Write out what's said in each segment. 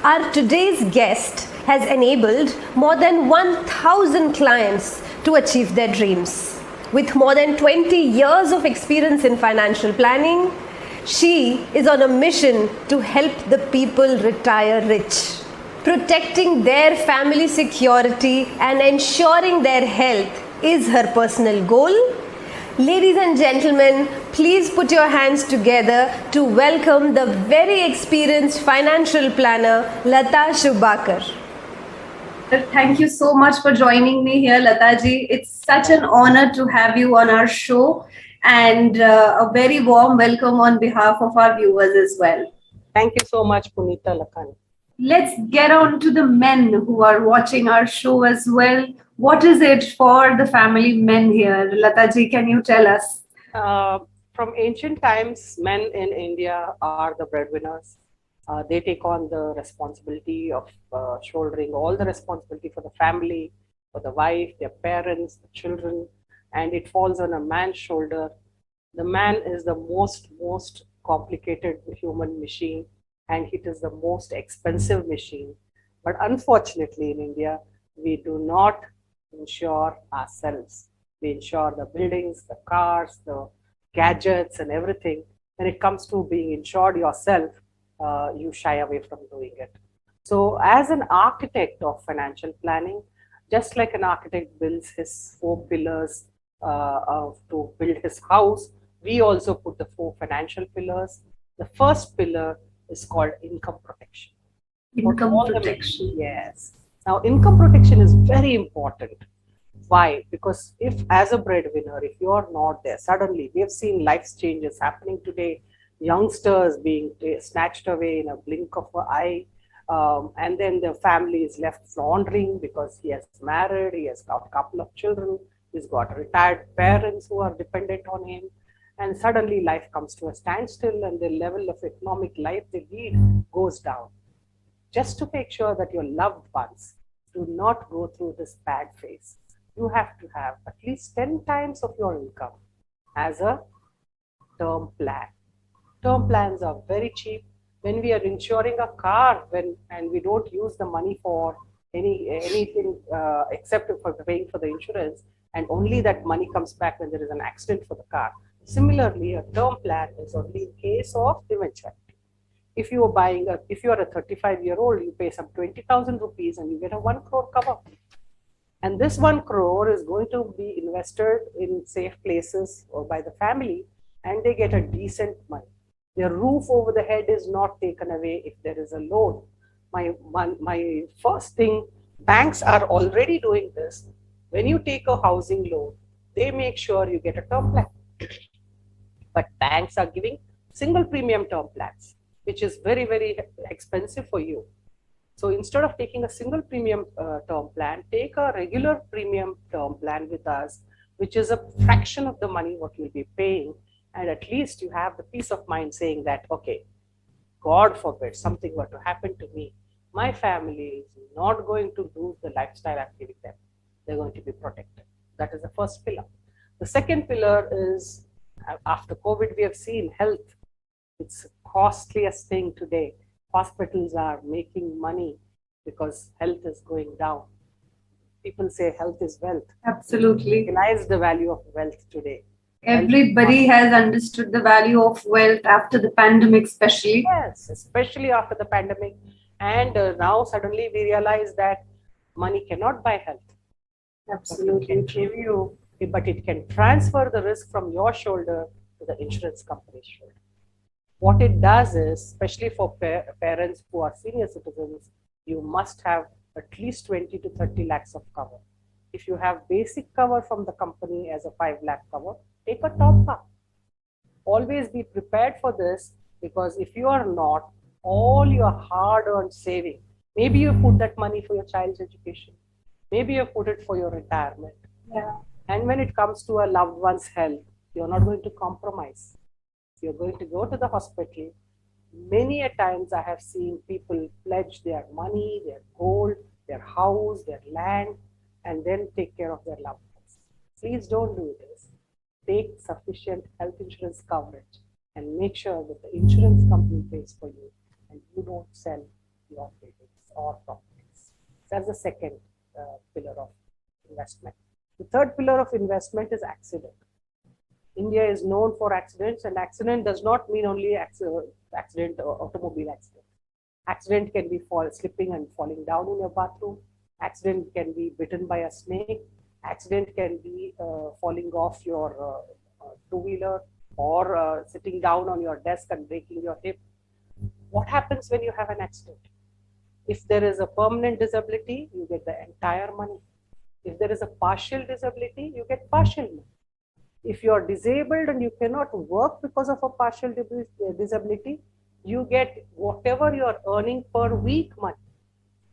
Our today's guest has enabled more than 1,000 clients to achieve their dreams. With more than 20 years of experience in financial planning, she is on a mission to help the people retire rich. Protecting their family security and ensuring their health is her personal goal. Ladies and gentlemen, please put your hands together to welcome the very experienced financial planner, Lata Shubhakar. Thank you so much for joining me here, Lataji. It's such an honor to have you on our show, and a very warm welcome on behalf of our viewers as well. Thank you so much, Punitha Lakani. Let's get on to the men who are watching our show as well. What is it for the family men here? Lataji, can you tell us? From ancient times, men in India are the breadwinners. They take on the responsibility of shouldering all the responsibility for the family, for the wife, their parents, the children, and it falls on a man's shoulder. The man is the most complicated human machine, and it is the most expensive machine. But unfortunately, in India, we do not insure ourselves. We insure the buildings, the cars, the gadgets, and everything. When it comes to being insured yourself, you shy away from doing it. So, as an architect of financial planning, just like an architect builds his 4 pillars to build his house, we also put the 4 financial pillars. The first pillar is called income protection. Income protection. Yes. Now, income protection is very important. Why? Because if, as a breadwinner, if you are not there, suddenly we have seen life changes happening today, youngsters being snatched away in a blink of an eye, and then the family is left floundering because he has married, he has got a couple of children, he's got retired parents who are dependent on him, and suddenly life comes to a standstill and the level of economic life they lead goes down. Just to make sure that your loved ones do not go through this bad phase, you have to have at least 10 times of your income as a term plan. Term plans are very cheap. When we are insuring a car, and we don't use the money for anything except for paying for the insurance, and only that money comes back when there is an accident for the car. Similarly, a term plan is only in case of eventuality. If you are if you are a 35-year-old, you pay some 20,000 rupees and you get a 1 crore cover. And this 1 crore is going to be invested in safe places or by the family, and they get a decent money. Their roof over the head is not taken away if there is a loan. My first thing, banks are already doing this. When you take a housing loan, they make sure you get a term plan. But banks are giving single premium term plans, which is very, very expensive for you. So instead of taking a single premium term plan, take a regular premium term plan with us, which is a fraction of the money what you'll be paying. And at least you have the peace of mind saying that, okay, God forbid something were to happen to me, my family is not going to lose the lifestyle I'm giving them. They're going to be protected. That is the first pillar. The second pillar is, after COVID, we have seen health. It's the costliest thing today. Hospitals are making money because health is going down. People say health is wealth. Absolutely. Realize the value of wealth today. Everybody has understood the value of wealth after the pandemic, especially. Yes, especially after the pandemic. And now suddenly we realize that money cannot buy health. Absolutely. But it can transfer the risk from your shoulder to the insurance company's shoulder. What it does is, especially for parents who are senior citizens, you must have at least 20 to 30 lakhs of cover. If you have basic cover from the company as a 5 lakh cover, take a top up. Always be prepared for this, because if you are not, all your hard-earned saving, maybe you put that money for your child's education, maybe you put it for your retirement. Yeah. And when it comes to a loved one's health, you're not going to compromise. You're going to go to the hospital. Many a times I have seen people pledge their money, their gold, their house, their land, and then take care of their loved ones. Please don't do this. Take sufficient health insurance coverage and make sure that the insurance company pays for you and you don't sell your of buildings or properties. That's the second pillar of investment. The third pillar of investment is accident. India is known for accidents, and accident does not mean only accident or automobile accident. Accident can be slipping and falling down in your bathroom. Accident can be bitten by a snake. Accident can be falling off your two-wheeler or sitting down on your desk and breaking your hip. What happens when you have an accident? If there is a permanent disability, you get the entire money. If there is a partial disability, you get partial money. If you are disabled and you cannot work because of a partial disability, you get whatever you are earning per week money.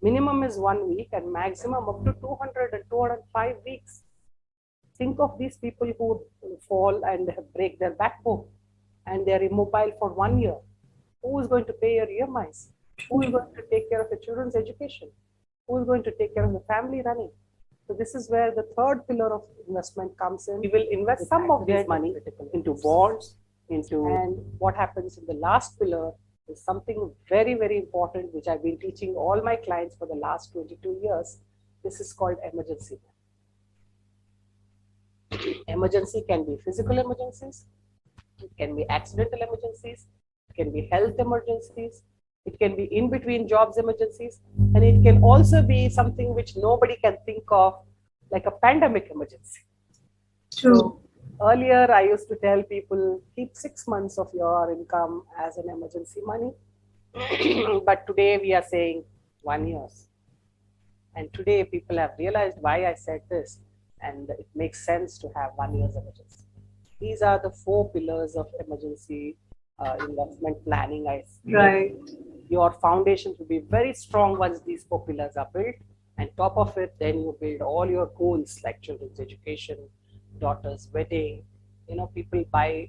Minimum is 1 week and maximum up to 200 and 205 weeks. Think of these people who fall and break their backbone and they are immobile for 1 year. Who is going to pay your EMIs? Who is going to take care of your children's education? Who is going to take care of the family running? So this is where the third pillar of investment comes in. We will invest some of this money into bonds, and what happens in the last pillar is something very, very important, which I've been teaching all my clients for the last 22 years. This is called emergency. Emergency can be physical emergencies, it can be accidental emergencies, it can be health emergencies, it can be in between jobs emergencies, and it can also be something which nobody can think of, like a pandemic emergency. True. So, earlier, I used to tell people, keep 6 months of your income as an emergency money. But today we are saying 1 year. And today people have realized why I said this, and it makes sense to have 1 year's emergency. These are the 4 pillars of emergency investment planning. Right. Your foundations will be very strong once these 4 pillars are built. And top of it, then you build all your goals like children's education, daughter's wedding. You know, people buy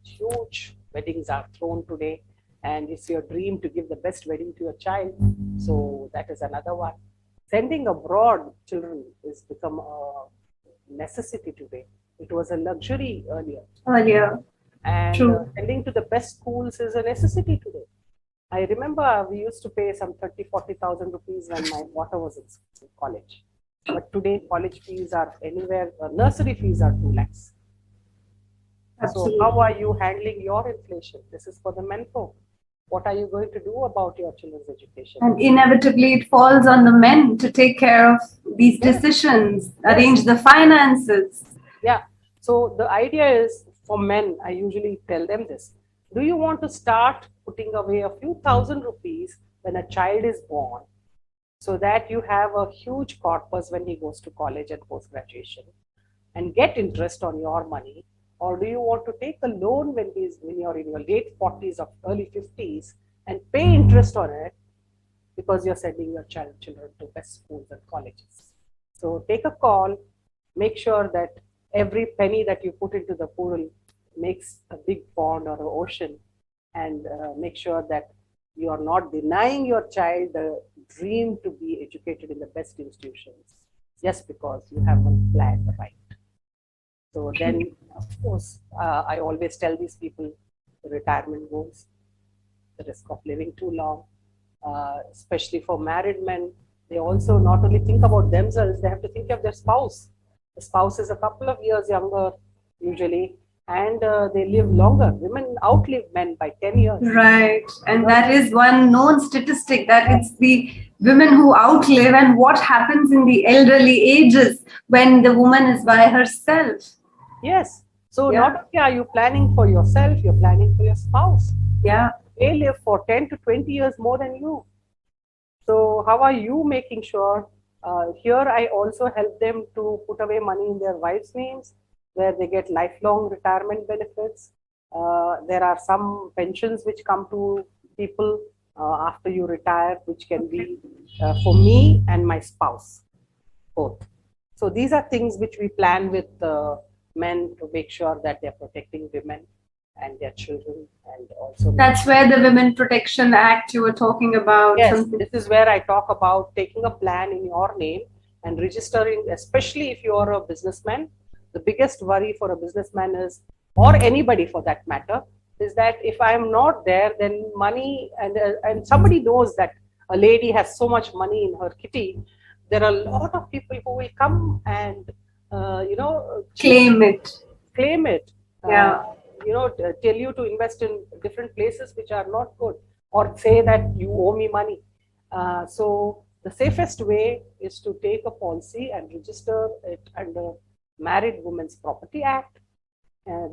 huge weddings are thrown today, and it's your dream to give the best wedding to your child. So that is another one. Sending abroad children has become a necessity today. It was a luxury earlier. And sending to the best schools is a necessity today. I remember we used to pay some 30,000-40,000 rupees when my daughter was in college. But today college fees are anywhere, nursery fees are 2 lakhs. Absolutely. So how are you handling your inflation? This is for the menfolk. What are you going to do about your children's education? And inevitably it falls on the men to take care of these decisions, arrange the finances. Yeah. So the idea is, for men, I usually tell them this. Do you want to start putting away a few thousand rupees when a child is born, so that you have a huge corpus when he goes to college and post-graduation, and get interest on your money? Or do you want to take a loan when you're in your late 40s or early 50s and pay interest on it because you're sending your children to best schools and colleges? So take a call, make sure that every penny that you put into the pool makes a big pond or an ocean, and make sure that you are not denying your child the dream to be educated in the best institutions just because you haven't planned right. So then, of course, I always tell these people the retirement goals, the risk of living too long, especially for married men. They also not only think about themselves, they have to think of their spouse. The spouse is a couple of years younger usually, and they live longer. Women outlive men by 10 years. Right. And that is one known statistic, that it's the women who outlive, and what happens in the elderly ages when the woman is by herself. Yes. So not only are you planning for yourself, you're planning for your spouse. Yeah. They live for 10 to 20 years more than you. So how are you making sure? Here I also help them to put away money in their wives' names, where they get lifelong retirement benefits. There are some pensions which come to people after you retire, which can be for me and my spouse, both. So these are things which we plan with men to make sure that they're protecting women and their children, and also that's where the Women Protection Act you were talking about. Yes, this is where I talk about taking a plan in your name and registering, especially if you are a businessman. The biggest worry for a businessman is, or anybody for that matter, is that if I am not there, then money and somebody knows that a lady has so much money in her kitty, there are a lot of people who will come and Claim it. claim it. Yeah. Tell you to invest in different places which are not good, or say that you owe me money. So the safest way is to take a policy and register it under Married Women's Property Act.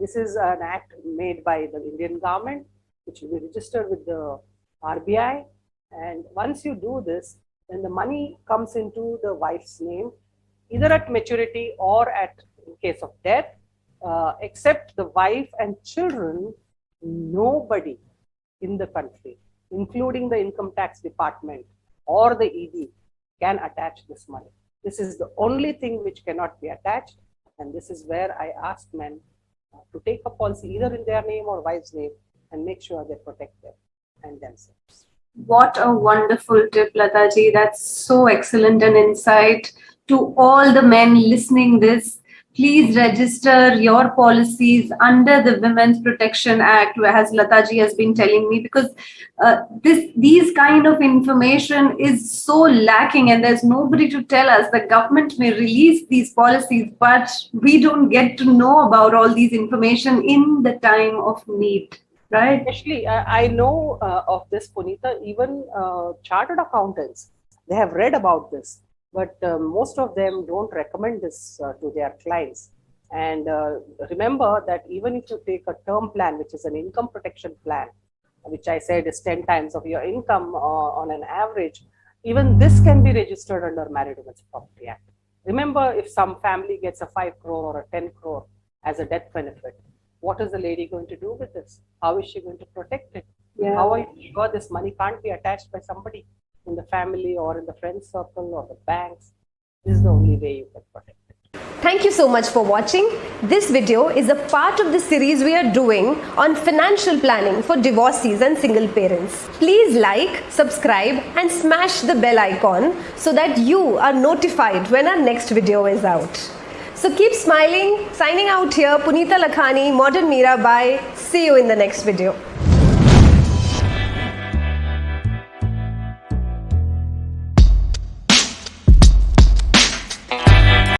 This is an act made by the Indian government, which will be registered with the RBI. And once you do this, then the money comes into the wife's name, either at maturity or in case of death. Except the wife and children, nobody in the country, including the income tax department or the ED, can attach this money. This is the only thing which cannot be attached. And this is where I ask men to take a policy either in their name or wife's name and make sure they protect them and themselves. What a wonderful tip, Lataji. That's so excellent an insight. To all the men listening this, please register your policies under the Women's Protection Act, as Lataji has been telling me, because these kind of information is so lacking and there's nobody to tell us. The government may release these policies, but we don't get to know about all these information in the time of need. Right. Especially, I know of this, Punitha, even chartered accountants, they have read about this, but most of them don't recommend this to their clients. And remember that even if you take a term plan, which is an income protection plan, which I said is 10 times of your income on an average, even this can be registered under Married Women's Property Act. Remember, if some family gets a 5 crore or a 10 crore as a death benefit, what is the lady going to do with this? How is she going to protect it? Yeah. How are you sure this money can't be attached by somebody in the family or in the friend circle or the banks? This is the only way you can protect it. Thank you so much for watching. This video is a part of the series we are doing on financial planning for divorcees and single parents. Please like, subscribe and smash the bell icon so that you are notified when our next video is out. So keep smiling. Signing out here, Punitha Lakhani, Modern Meerabai. See you in the next video.